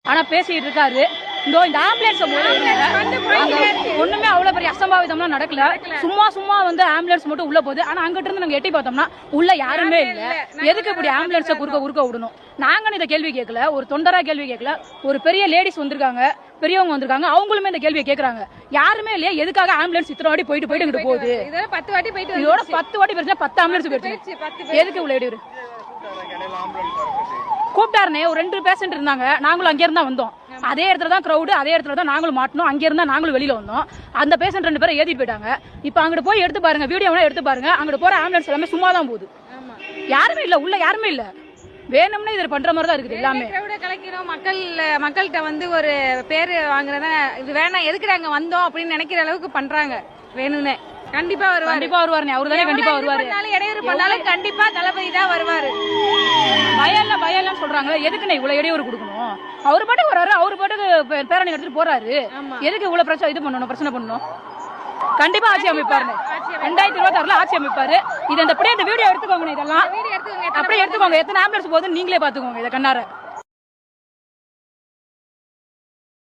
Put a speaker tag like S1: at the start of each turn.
S1: ஆனா பேசிட்டு இருக்காரு. இந்த ஆம்புலன்ஸ் ஒண்ணுமே அவ்வளவு பெரிய அசம்பாவிதம்லாம் நடக்கல. சும்மா வந்து ஆம்புலன்ஸ் மட்டும் உள்ள போகுது. ஆனா அங்கிட்ட இருந்து நாங்க எட்டி பார்த்தோம்னா உள்ள யாருமே இல்ல. எதுக்கு இப்படி ஆம்புலன்ஸை குறுக்க விடணும்? நாங்க இந்த கேள்வி கேட்கல, ஒரு தொண்டரா கேள்வி கேட்கல. ஒரு பெரிய லேடிஸ் வந்திருக்காங்க, பெரியவங்க வந்திருக்காங்க, அவங்களுமே இந்த கேள்வியை கேட்கறாங்க. யாருமே இல்லையா? எதுக்காக ஆம்புலன்ஸ் இத்தனை வாட்டி போயிட்டு இங்கிட்டு போகுது? இதோட 10 வாட்டி போயிடுச்சு. 10 ஆம்புலன்ஸ் போயிடுச்சு. எதுக்கு இவ்வளவு இடையூறு? கூப்பிட்டாருனே. ஒரு 2 பேஷண்ட் இருந்தாங்க. நாங்களும் அங்கே இருந்தா வந்தோம். அதே இடத்துல தான் கிரௌடு, அதே இடத்துல தான் நாங்களும் மாட்டணும். அங்கே இருந்தா நாங்களும் வெளியில வந்தோம். அந்த பேஷண்ட் 2 பேரை ஏத்திட்டு போயிட்டாங்க. இப்ப அங்கிட்டு போய் எடுத்து பாருங்க, வீடியோவெல்லாம் எடுத்து பாருங்க. அங்கிட்டு போற ஆம்புலன்ஸ் எல்லாமே சும்மா தான் போகுது. யாருமே இல்ல, உள்ள யாருமே இல்ல. வேணும்னே இது பண்ற மாதிரி தான் இருக்குது எல்லாமே.
S2: கலைக்கிறோம் மக்கள்கிட்ட வந்து ஒரு பேரு வாங்குறதா இது வேணாம், எதுக்கு நாங்க வந்தோம் அப்படின்னு நினைக்கிற அளவுக்கு பண்றாங்க. வேணும்னே கண்டிப்பா வருவாரு. அவரு தானே கண்டிப்பா வருவாரு. இடையூறு பண்ணாலும் கண்டிப்பா தளபதி தான் வருவாரு.
S1: பயம்லாம் சொல்றாங்களே, எதுக்குன்னு இவ்வளவு இடையூறு கொடுக்கணும்? அவரு பாட்டுக்கு வராரு, அவரு பாட்டுக்கு பேரணி எடுத்துட்டு போறாரு. எதுக்கு இவ்வளவு பிரச்சனை பண்ணணும்? கண்டிப்பா ஆட்சி அமைப்பாரு. 2026 ஆட்சி அமைப்பாரு. இது இந்த வீடியோ எடுத்துக்கோங்க. இதெல்லாம் அப்படியே எடுத்துக்கோங்க. எத்தனை ஆம்புலன்ஸ் போகுதுன்னு நீங்களே பாத்துக்கோங்க இதை கண்ணார.